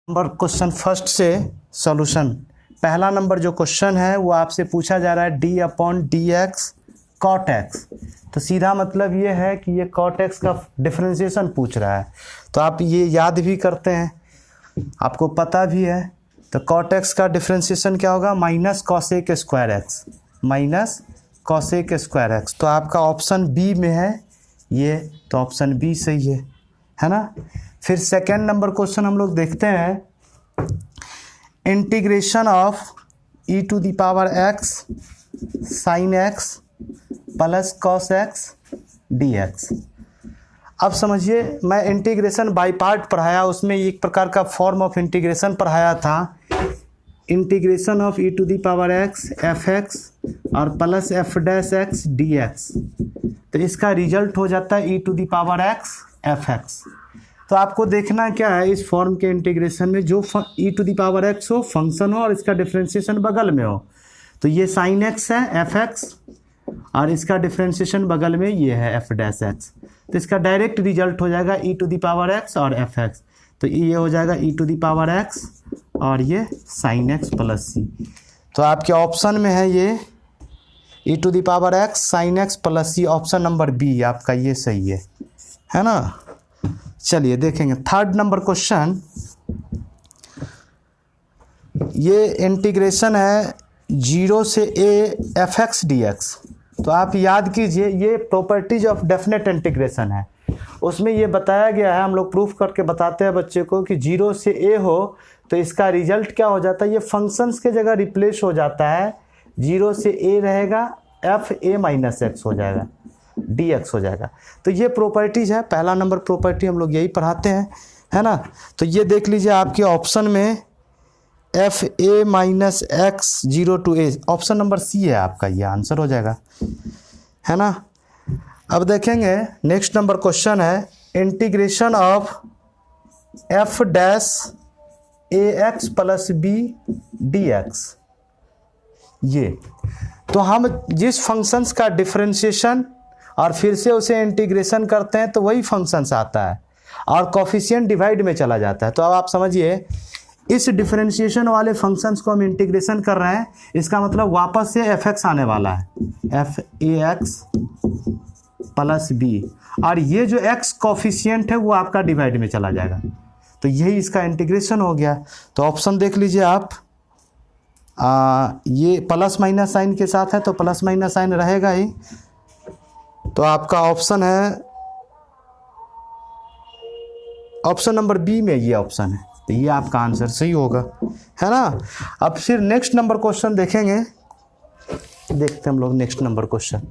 Number question first से solution. पहला number जो क्वेश्चन है वो आपसे पूछा जा रहा है d upon D x cot x. तो सीधा मतलब ये है कि ये कॉट एक्स का डिफरेंशिएशन पूछ रहा है, तो आप ये याद भी करते हैं, आपको पता भी है। तो कॉट एक्स का डिफरेंशिएशन क्या होगा? Minus cosec square x, minus cosec square x. तो आपका ऑप्शन बी में है ये, तो ऑप्शन बी सही है ना। फिर सेकेंड नंबर क्वेश्चन हम लोग देखते हैं, integration of E to the power x sine x plus cos x D x. अब समझिए, मैं इंटीग्रेशन बाय पार्ट पढ़ाया, उसमें एक प्रकार का फॉर्म ऑफ इंटीग्रेशन पढ़ाया था, integration of E to the power X F X और plus F dash X D X. तो इसका रिजल्ट हो जाता है E to the power X F X. तो आपको देखना क्या है, इस फॉर्म के इंटीग्रेशन में जो ई टू द पावर एक्स हो, फंक्शन हो और इसका डिफरेंशिएशन बगल में हो, तो ये साइन एक्स है एफ एक्स और इसका डिफरेंशिएशन बगल में ये है एफ डैश एक्स। तो इसका डायरेक्ट रिजल्ट हो जाएगा ई टू द पावर एक्स और एफ एक्स। तो ये हो जाएगा ई टू द पावर एक्स और ये साइन एक्स प्लस सी। तो आपके ऑप्शन में है ये E to the power x sine x plus C, option number B आपका ये सही है ना। चलिए देखेंगे थर्ड नंबर क्वेश्चन। ये इंटीग्रेशन है 0 से a F X D X. तो आप याद कीजिए, ये प्रॉपर्टीज ऑफ डेफिनेट इंटीग्रेशन है, उसमें ये बताया गया है, हम लोग प्रूफ करके बताते हैं बच्चे को कि 0 से a हो तो इसका रिजल्ट क्या हो जाता है, ये फंक्शंस के जगह रिप्लेस हो जाता है। 0 से a रहेगा एफ ए माइनस एक्स हो जाएगा, डी एक्स हो जाएगा। तो ये प्रॉपर्टीज है, पहला नंबर प्रॉपर्टी हम लोग यही पढ़ाते हैं, है ना। तो ये देख लीजिए आपके ऑप्शन में f a minus x 0 to a, option number c है आपका, ये आंसर हो जाएगा, है ना। अब देखेंगे नेक्स्ट नंबर क्वेश्चन है, integration of f dash a x plus b d x. ये तो हम जिस फंक्शंस का डिफरेंशिएशन और फिर से उसे इंटीग्रेशन करते हैं तो वही फंक्शंस आता है और कोफिशिएंट डिवाइड में चला जाता है। तो अब आप समझिए, इस डिफरेंशिएशन वाले फंक्शंस को हम इंटीग्रेशन कर रहे हैं, इसका मतलब वापस से एफ एक्स आने वाला है, f a x plus b, और ये जो एक्स कोफिशिएंट है वो आपका डिवाइड में चला जाएगा। तो यही इसका इंटीग्रेशन हो गया। तो ऑप्शन देख लीजिए आप, ये प्लस माइनस साइन के साथ है तो प्लस माइनस साइन रहेगा ही। तो आपका ऑप्शन है ऑप्शन नंबर बी में ये ऑप्शन है, तो ये आपका आंसर सही होगा, है ना। अब फिर नेक्स्ट नंबर क्वेश्चन देखेंगे, देखते हैं हम लोग next number question.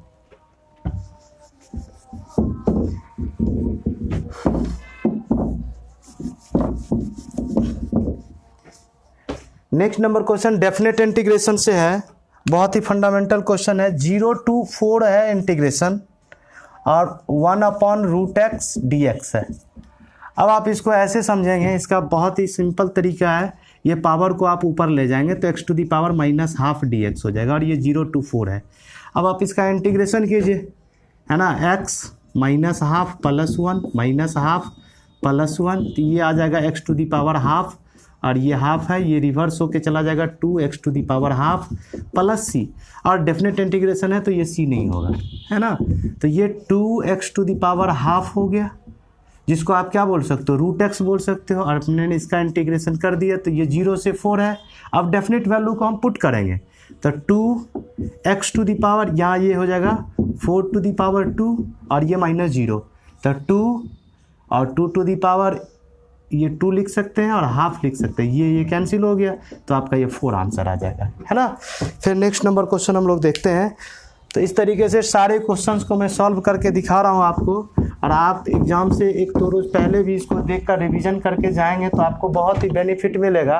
Next number question definite integration से है, बहुत ही फंडामेंटल क्वेश्चन है। 0 टू 4 है इंटीग्रेशन और 1 upon root x D x है। अब आप इसको ऐसे समझेंगे, इसका बहुत ही सिंपल तरीका है, ये पावर को आप ऊपर ले जाएंगे तो x to the power minus half d x हो जाएगा और ये 0 टू 4 है। अब आप इसका इंटीग्रेशन कीजिए, है ना, x minus half plus 1 minus half plus 1, तो ये आ जाएगा x to the power half और ये हाफ है, ये रिवर्स होके चला जाएगा 2x to the power half plus C, और डेफिनेट इंटीग्रेशन है तो ये सी नहीं होगा, है ना। तो ये 2x to the power half हो गया, जिसको आप क्या बोल सकते हो, रूट एक्स बोल सकते हो, और अपने ने इसका इंटीग्रेशन कर दिया तो ये 0 से 4 है। अब डेफिनेट वैल्यू को हम पुट करेंगे तो 2x टू दी पावर, यहाँ ये हो जाएगा 4 टू दी पावर 2 और ये माइनस 0, तो 2 और 2 टू दी पावर, ये 2 लिख सकते हैं और हाफ लिख सकते हैं, ये कैंसिल हो गया, तो आपका ये 4 आंसर आ जाएगा, है ना। फिर नेक्स्ट नंबर क्वेश्चन हम लोग देखते हैं। तो इस तरीके से सारे क्वेश्चंस को मैं सॉल्व करके दिखा रहा हूँ आपको, और आप एग्ज़ाम से 1-2 रोज़ पहले भी इसको देखकर रिवीजन करके जाएंगे तो आपको बहुत ही बेनिफिट मिलेगा।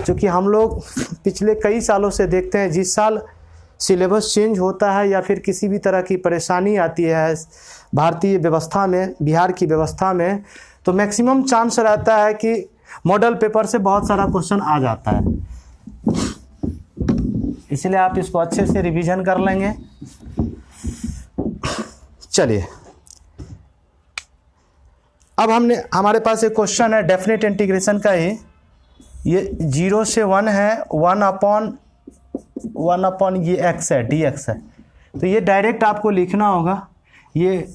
क्योंकि हम लोग पिछले कई सालों से देखते हैं, जिस साल सिलेबस चेंज होता है या फिर किसी भी तरह की परेशानी आती है भारतीय व्यवस्था में, बिहार की व्यवस्था में, तो मैक्सिमम चांस रहता है कि मॉडल पेपर से बहुत सारा क्वेश्चन आ जाता है। इसलिए आप इसको अच्छे से रिवीजन कर लेंगे। चलिए, अब हमारे पास एक क्वेश्चन है डेफिनेट इंटीग्रेशन का ही, ये 0 से 1 है, 1 अपॉन ये x है, dx है, तो ये डायरेक्ट आपको लिखना होगा। ये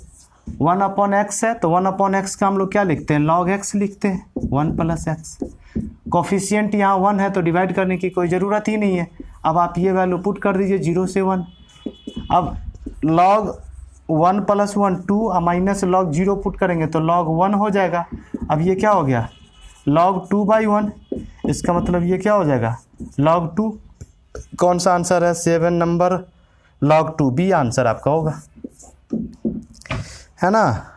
1/x है तो 1/x का हम लोग क्या लिखते हैं, log x लिखते हैं, 1 + x। कोफिशिएंट यहाँ 1 है तो डिवाइड करने की कोई ज़रूरत ही नहीं है। अब आप ये वैल्यू पुट कर दीजिए 0 से 1। अब log 1 + 1 2 और माइनस log 0 पुट करेंगे तो log 1 हो जाएगा। अब ये क्या हो गया, log 2/1। इसका मतलब ये क्या हो जाएगा, log 2। कौन सा आंसर है, 7 नंबर log 2, बी आंसर आपका होगा, है ना।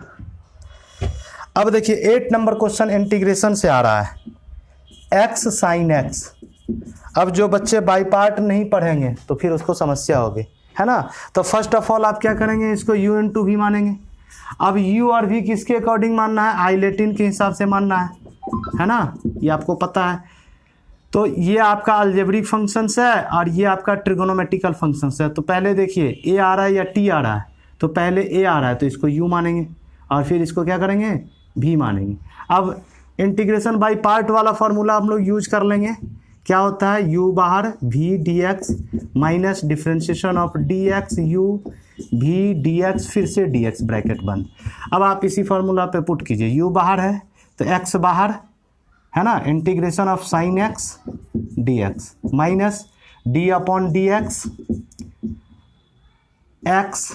अब देखिए 8 नंबर क्वेश्चन इंटीग्रेशन से आ रहा है, x sin x। अब जो बच्चे बाई पार्ट नहीं पढ़ेंगे तो फिर उसको समस्या होगी, है ना। तो फर्स्ट ऑफ ऑल आप क्या करेंगे, इसको u × v मानेंगे। अब u और v किसके अकॉर्डिंग मानना है, आइलेटिन के हिसाब से मानना है ना, ये आपको पता है। तो ये आपका अलजेब्रिक फंक्शंस है और ये आपका ट्रिगोनोमेट्रिकल फंक्शंस है। तो पहले देखिए a आ रहा है या t आ रहा है, तो पहले a आ रहा है तो इसको u मानेंगे और फिर इसको क्या करेंगे, v मानेंगे। अब इंटीग्रेशन बाय पार्ट वाला फार्मूला हम लोग यूज कर लेंगे। क्या होता है, u बाहर v dx minus differentiation of dx u v dx, फिर से dx ब्रैकेट बंद। अब आप इसी फार्मूला पे पुट कीजिए, u बाहर है तो x बाहर, है ना, integration of sine x dx minus d/dx x,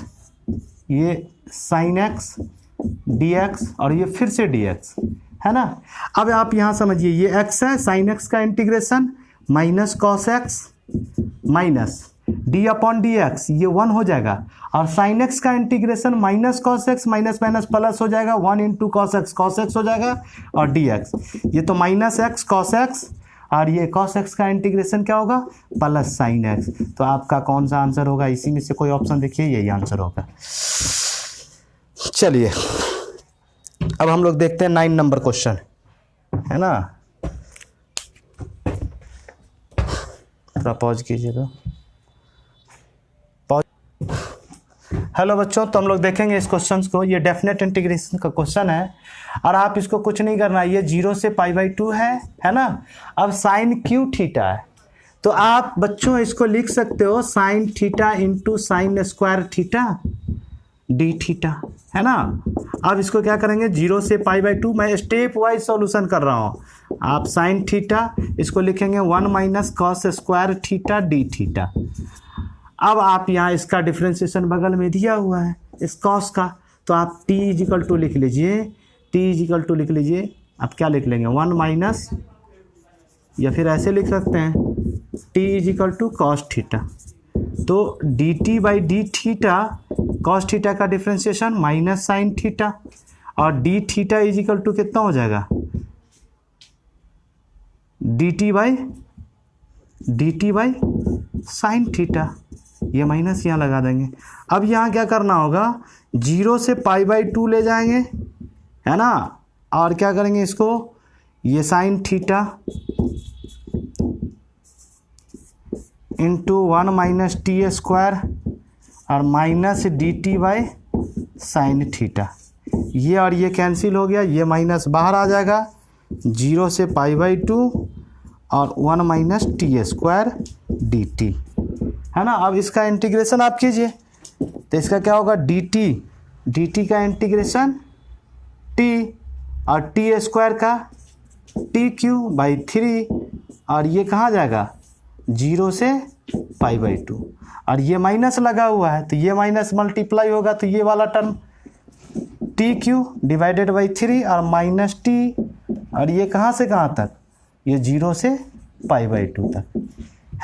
ये साइन x dx और ये फिर से dx, है ना। अब आप यहाँ समझिए, ये x है, साइन x का integration minus cos x minus d/dx, ये 1 हो जाएगा, और साइन x का integration minus cos x minus minus plus हो जाएगा, 1 × cos x हो जाएगा, और dx, ये तो माइनस x cos x और ये cos x का इंटीग्रेशन क्या होगा, प्लस साइन x। तो आपका कौन सा आंसर होगा, इसी में से कोई ऑप्शन देखिए, यही आंसर होगा। चलिए अब हम लोग देखते हैं 9 नंबर क्वेश्चन, है ना। थोड़ा पॉज कीजिए तो पॉज। हेलो बच्चों, तो हम लोग देखेंगे इस क्वेश्चन को। ये डेफिनेट इंटीग्रेशन का क्वेश्चन है और आप इसको कुछ नहीं करना, ये 0 से π/2 है ना। अब साइन क्यू थीटा है तो आप बच्चों इसको लिख सकते हो sine theta into sine square theta D theta, है ना। अब इसको क्या करेंगे, 0 से π/2, मैं स्टेप वाइज सॉल्यूशन कर रहा हूँ। आप साइन थीटा इसको लिखेंगे 1 minus cos square theta D theta. अब आप यहाँ इसका डिफ्रेंशिएशन बगल में दिया हुआ है इस कॉस का, तो आप t = लिख लीजिए, t = लिख लीजिए। आप क्या लिख लेंगे, 1 माइनस, या फिर ऐसे लिख सकते हैं t = कॉस थीटा। तो dt/d थीटा, कॉस थीटा का डिफ्रेंशिएशन माइनस साइन थीटा, और डी थीटा = कितना हो जाएगा, dt/d साइन थीटा। ये माइनस यहाँ लगा देंगे। अब यहाँ क्या करना होगा, 0 से π/2 ले जाएंगे, है ना, और क्या करेंगे इसको, ये sine theta into 1 minus T square और माइनस dt/ साइन थीटा। ये और ये कैंसिल हो गया, ये माइनस बाहर आ जाएगा, 0 से π/2 और 1 माइनस टी स्क्वायर dt, है ना। अब इसका इंटीग्रेशन आप कीजिए तो इसका क्या होगा, dt का इंटीग्रेशन t और टी स्क्वायर का t³/3, और ये कहाँ जाएगा, 0 से π/2, और ये माइनस लगा हुआ है तो ये माइनस मल्टीप्लाई होगा, तो ये वाला टर्म t³/3 और माइनस t, और ये कहाँ से कहाँ तक, ये 0 से π/2 तक,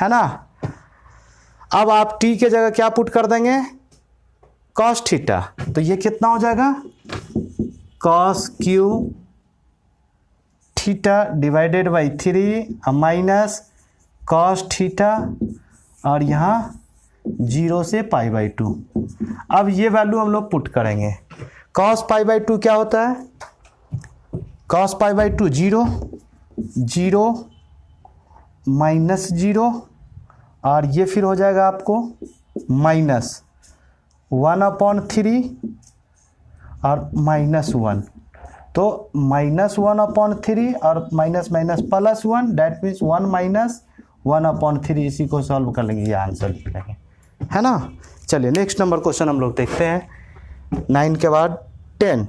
है ना। अब आप t के जगह क्या पुट कर देंगे, कॉस थीटा, तो ये कितना हो जाएगा, cos Q θ/3 minus cos theta, और यहाँ 0 से π/2। अब ये वैल्यू हम लोग पुट करेंगे। cos π/2 क्या होता है, cos π/2 0 0 माइनस 0, और ये फिर हो जाएगा आपको माइनस 1/3 और -1, तो -1/3 और minus minus +1, that means 1 minus 1/3, इसी को सॉल्व कर लेंगे, ये आंसर लिख लेंगे, है ना। चलिए नेक्स्ट नंबर क्वेश्चन हम लोग देखते हैं। 9 के बाद 10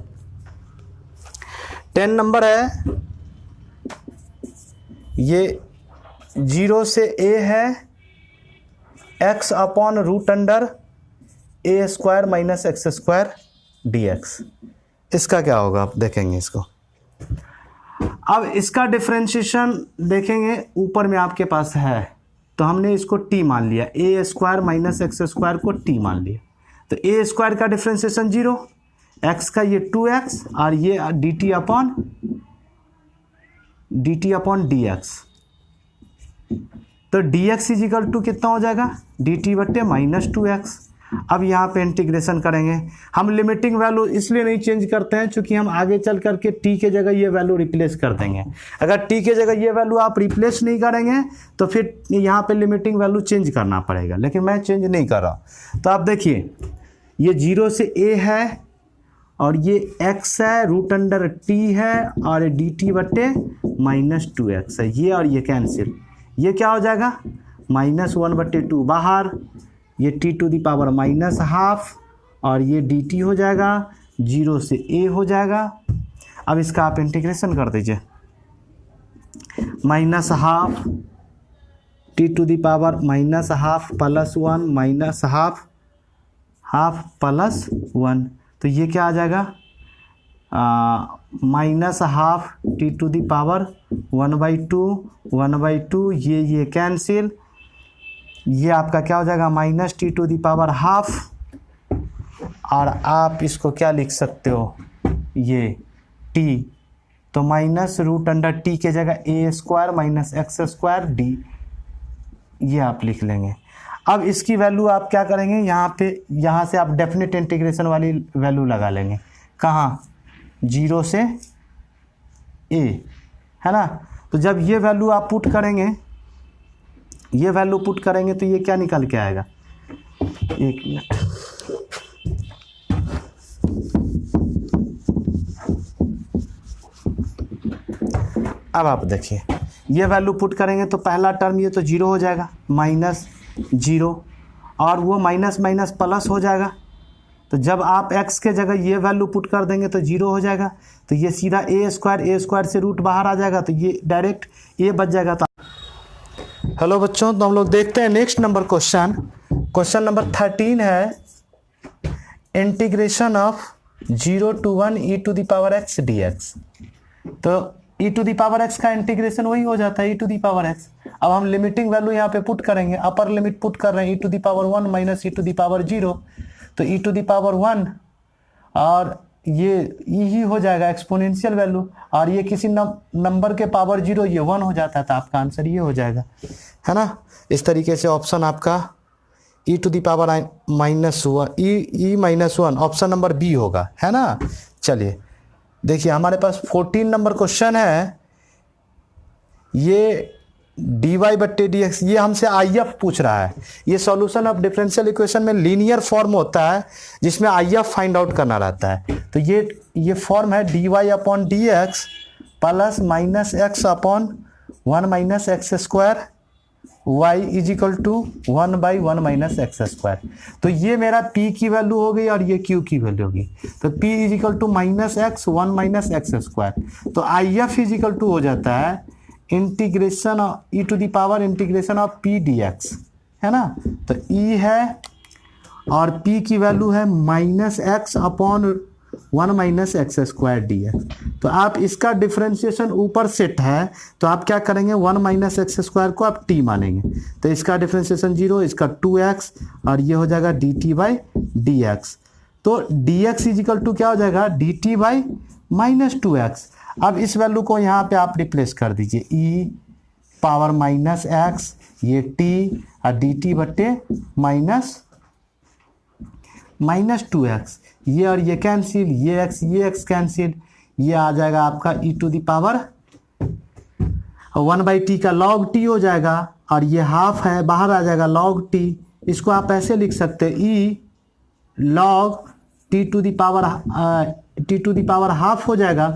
नंबर है, ये 0 से a है x/√√a² - x² dx। इसका क्या होगा आप देखेंगे इसको। अब इसका डिफरेंशिएशन देखेंगे, ऊपर में आपके पास है तो हमने इसको t मान लिया, a² - x² को t मान लिया, तो a² का डिफरेंशिएशन 0, x का ये 2x और ये dt/dx। तो dx इजिकल टू कितना हो जाएगा, dt/-2x। अब यहाँ पे इंटीग्रेशन करेंगे हम। लिमिटिंग वैल्यू इसलिए नहीं चेंज करते हैं क्योंकि हम आगे चल करके t के जगह ये वैल्यू रिप्लेस कर देंगे। अगर t के जगह ये वैल्यू आप रिप्लेस नहीं करेंगे तो फिर यहाँ पे लिमिटिंग वैल्यू चेंज करना पड़ेगा, लेकिन मैं चेंज नहीं कर रहा। तो आप देखिए ये 0 से a है और ये x है, √t है और dt/-2x है, ये और ये कैंसिल, ये क्या हो जाएगा -1/2 बाहर, ये t⁻⁻½ और ये dt हो जाएगा, 0 से a हो जाएगा। अब इसका आप इंटीग्रेशन कर दीजिए, -½ t⁻⁻½ +1 -½ +1, तो ये क्या आ जाएगा -½ t⁻⁻1/2 ये कैंसिल, ये आपका क्या हो जाएगा -t⁻½ और आप इसको क्या लिख सकते हो ये t, तो -√t के जगह a² - x² d, ये आप लिख लेंगे। अब इसकी वैल्यू आप क्या करेंगे, यहाँ से आप डेफिनेट इंटीग्रेशन वाली वैल्यू लगा लेंगे, कहाँ 0 से a, है ना। तो जब ये वैल्यू आप पुट करेंगे, ये वैल्यू पुट करेंगे तो ये क्या निकल के आएगा, 1 मिनट, अब आप देखिए ये वैल्यू पुट करेंगे तो पहला टर्म ये तो 0 हो जाएगा, -0, और वो माइनस माइनस प्लस हो जाएगा। तो जब आप x के जगह ये वैल्यू पुट कर देंगे तो 0 हो जाएगा, तो ये सीधा a² से रूट बाहर आ जाएगा, तो ये डायरेक्ट a बच जाएगा। तो हेलो बच्चों, तो हम लोग देखते हैं नेक्स्ट नंबर क्वेश्चन नंबर 13 है, integration of 0 to 1 e⁻x dx। तो e⁻x का इंटीग्रेशन वही हो जाता है e⁻x। अब हम लिमिटिंग वैल्यू यहाँ पे पुट करेंगे, अपर लिमिट पुट कर रहे हैं e⁻1 माइनस e⁻0, तो e⁻1 और ये ही हो जाएगा एक्सपोनेंशियल वैल्यू, और ये किसी नंबर के पावर 0 ये 1 हो जाता है, तो आपका आंसर ये हो जाएगा, है ना। इस तरीके से ऑप्शन आपका e⁻−1 ऑप्शन नंबर बी होगा, है ना। चलिए देखिए हमारे पास 14 नंबर क्वेश्चन है, ये dy/dx, ये हमसे IF पूछ रहा है। ये सॉल्यूशन ऑफ डिफरेंशियल इक्वेशन में लीनियर फॉर्म होता है जिसमें IF फाइंड आउट करना रहता है। तो ये फॉर्म है dy/dx plus -x/1 - x² y = 1/1 - x²। तो ये मेरा p की वैल्यू हो गई और ये q की वैल्यू होगी, तो p = -x1 - x²। तो IF = हो जाता है integration integration of p dx, है ना। तो e है और p की वैल्यू है -x/1 - x² dx। तो आप इसका डिफरेंशिएशन ऊपर सेट है, तो आप क्या करेंगे 1 - x² को आप t मानेंगे, तो इसका डिफरेंशिएशन 0, इसका 2x और ये हो जाएगा dt/dx। तो dx = क्या हो जाएगा dt/-2x। अब इस वैल्यू को यहाँ पे आप रिप्लेस कर दीजिए, e⁻−x ये t और dt/-2x, ये और ये कैंसिल, ये x कैंसिल, ये आ जाएगा आपका e⁻1/t का log t हो जाएगा, और ये हाफ है बाहर आ जाएगा log t। इसको आप ऐसे लिख सकते हैं e log t⁻ t to the power half हो जाएगा,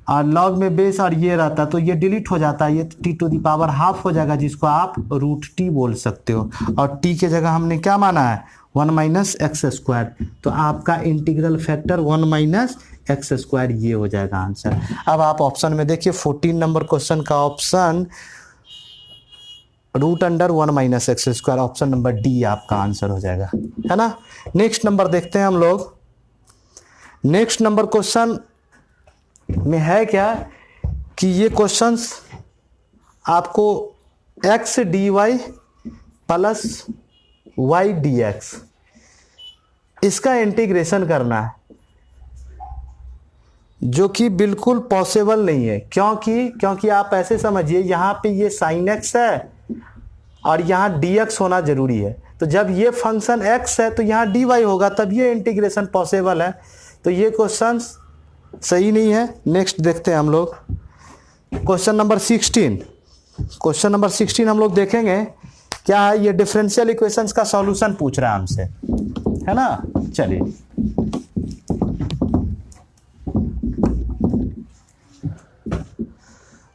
और लॉग में बेस और ये रहता तो ये डिलीट हो जाता है, ये t to the power half हो जाएगा, जिसको आप रूट टी बोल सकते हो। और टी के जगह हमने क्या माना है, 1 माइनस एक्स स्क्वायर। तो आपका integral factor 1 minus x square ये हो जाएगा आंसर। अब आप ऑप्शन में देखिए 14 नंबर क्वेश्चन का option root under 1 minus x square, option number d आपका आंसर हो जाएगा, है ना। नेक्स्ट नंबर देखते हैं हम लोग। नेक्स्ट नंबर क्वेश्चन में है क्या कि ये क्वेश्चंस आपको x d y plus y d x इसका इंटीग्रेशन करना है, जो कि बिल्कुल पॉसिबल नहीं है। क्योंकि आप ऐसे समझिए, यहाँ पे ये साइन एक्स है और यहाँ डी एक्स होना जरूरी है। तो जब ये फंक्शन एक्स है तो यहाँ डी वाई होगा, तब ये इंटीग्रेशन पॉसिबल है। तो ये क्वेश्चन सही नहीं है। नेक्स्ट देखते हैं हम लोग क्वेश्चन नंबर 16। क्वेश्चन नंबर 16 हम लोग देखेंगे क्या है। ये डिफरेंशियल इक्वेशंस का सॉल्यूशन पूछ रहा है हमसे, है ना। चलिए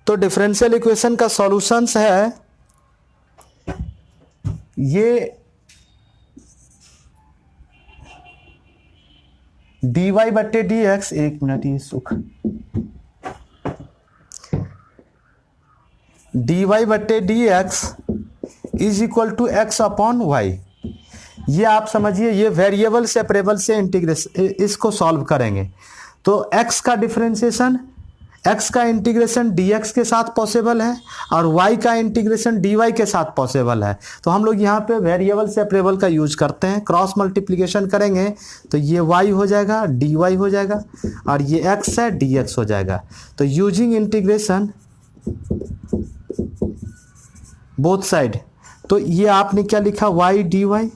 तो डिफरेंशियल इक्वेशन का सॉल्यूशंस है ये डी वाई बट्टे डी एक्स, एक मिनट ये सुख, डी वाई बट्टे D x is equal to x upon y. ये आप समझिए, ये वेरिएबल सेपरेबल से इंटीग्रेशन इसको सॉल्व करेंगे। तो x का डिफरेंशिएशन, x का इंटीग्रेशन dx के साथ पॉसिबल है और y का इंटीग्रेशन dy के साथ पॉसिबल है। तो हम लोग यहाँ पे वेरिएबल सेपरेबल का यूज करते हैं। क्रॉस मल्टीप्लिकेशन करेंगे तो ये y हो जाएगा, dy हो जाएगा, और ये x है, dx हो जाएगा। तो यूजिंग इंटीग्रेशन बोथ साइड, तो ये आपने क्या लिखा, y dy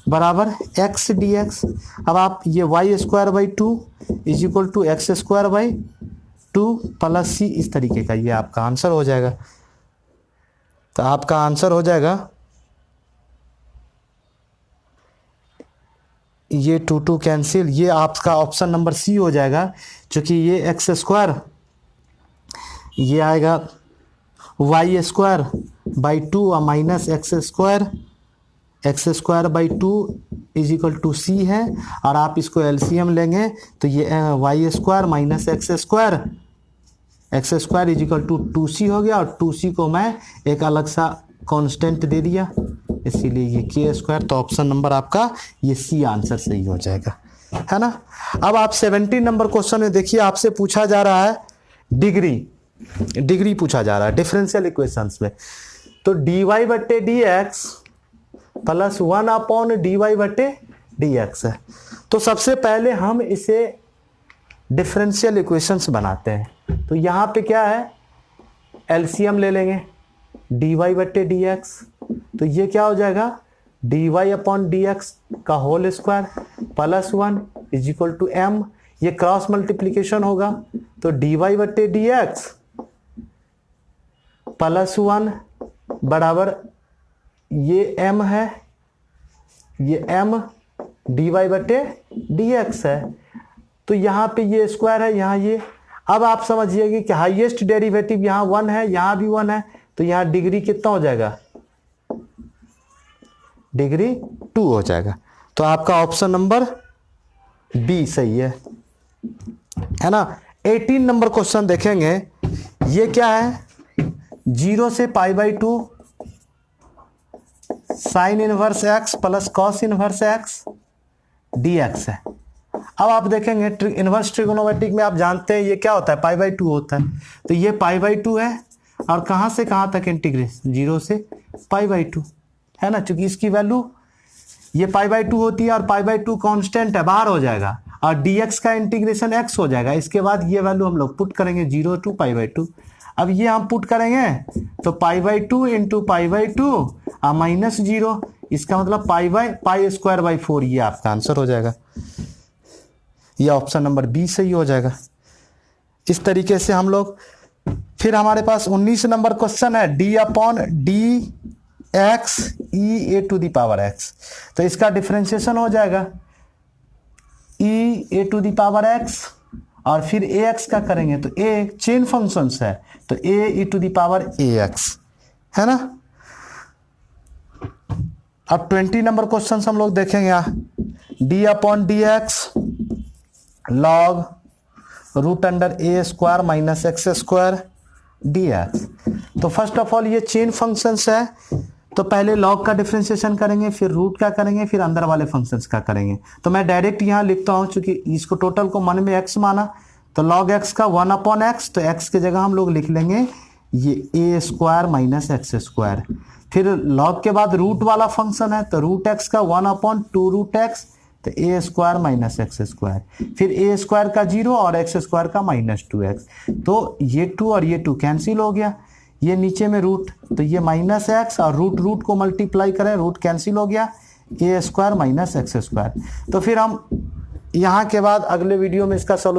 बराबर x dx। अब आप ये Y square by 2 is equal to X square by 2 plus C, इस तरीके का ये आपका आंसर हो जाएगा। तो आपका आंसर हो जाएगा ये 2 2 कैंसिल, ये आपका ऑप्शन नंबर सी हो जाएगा, क्योंकि ये एक्स स्क्वायर ये आएगा वाई स्क्वायर बाई 2 और minus x square by 2 is equal to C है। और आप इसको एलसीएम लेंगे तो ये Y square minus x square is equal to 2c हो गया, और 2c को मैं एक अलग सा कांस्टेंट दे दिया, इसीलिए ये के स्क्वायर। तो ऑप्शन नंबर आपका ये सी आंसर सही हो जाएगा, है ना। अब आप 17 नंबर क्वेश्चन में देखिए, आपसे पूछा जा रहा है डिग्री पूछा जा रहा है डिफरेंशियल इक्वेशंस में। तो डी वाई बट्टे D x plus 1 upon d Y बट्टे डी एक्स है। तो सबसे पहले हम इसे डिफरेंशियल इक्वेशंस बनाते हैं। तो यहाँ पे क्या है, एलसीएम ले लेंगे डी वाई बट्टे डी एक्स। तो ये क्या हो जाएगा, D Y upon D X का whole square plus 1 is equal to M. ये क्रॉस मल्टीप्लीकेशन होगा, तो डी वाई बट्टे डी एक्स प्लस 1 बराबर ये m है, ये m डी वाई बटे डी एक्स है। तो यहाँ पे ये स्क्वायर है, यहाँ ये। अब आप समझिएगा कि हाईएस्ट डेरिवेटिव यहाँ 1 है, यहाँ भी 1 है, तो यहाँ डिग्री कितना हो जाएगा, डिग्री 2 हो जाएगा। तो आपका ऑप्शन नंबर बी सही है ना। 18 नंबर क्वेश्चन देखेंगे। ये क्या है, 0 से pi by 2 sine inverse x plus cos inverse x D x है। अब आप देखेंगे इनवर्स ट्रिगोनोमेट्रिक में आप जानते हैं ये क्या होता है, पाई बाई 2 होता है। तो ये पाई बाई 2 है, और कहाँ से कहाँ तक इंटीग्रेशन, 0 से पाई बाई 2 है ना। चूंकि इसकी वैल्यू ये पाई बाई 2 होती है और पाई बाई 2 कॉन्स्टेंट है, बाहर हो जाएगा, और डी एक्स का इंटीग्रेशन एक्स हो जाएगा। इसके बाद ये वैल्यू हम लोग पुट करेंगे 0 टू पाई बाई 2। अब ये हम पुट करेंगे तो pi by 2 into pi by 2 और माइनस 0, इसका मतलब पाई स्क्वायर बाई 4, ये आपका आंसर हो जाएगा। ये ऑप्शन नंबर बी सही हो जाएगा। इस तरीके से हम लोग, फिर हमारे पास 19 नंबर क्वेश्चन है, d upon D x e a to the power x. तो इसका डिफरेंशिएशन हो जाएगा a to the power x और फिर ए एक्स का करेंगे तो ए चेन फंक्शंस है तो A to the power A X है ना। अब 20 नंबर क्वेश्चन हम लोग देखेंगे यहाँ D upon D X log root under A square minus x square D X. तो फर्स्ट ऑफ ऑल ये चेन फंक्शंस है तो पहले लॉग का डिफरेंशिएशन करेंगे, फिर रूट का करेंगे, फिर अंदर वाले फंक्शंस का करेंगे। तो मैं डायरेक्ट यहाँ लिखता हूँ, चूंकि इसको टोटल को मन में एक्स माना तो लॉग एक्स का 1 अपॉन एक्स, तो एक्स की जगह हम लोग लिख लेंगे ये ए स्क्वायर माइनस एक्स स्क्वायर। फिर लॉग के बाद रूट वाला फंक्शन है तो रूट एक्स का 1 अपॉन 2 रूट एक्स, तो ए स्क्वायर माइनस एक्स स्क्वायर। फिर ए स्क्वायर का 0 और एक्स स्क्वायर का -2x। तो ये 2 और ये 2 कैंसिल हो गया, ये नीचे में रूट तो ये माइनस एक्स और रूट रूट को मल्टीप्लाई करें, रूट कैंसिल हो गया, ए स्क्वायर माइनस एक्स स्क्वायर। तो फिर हम यहाँ के बाद अगले वीडियो में इसका सॉल्यूशन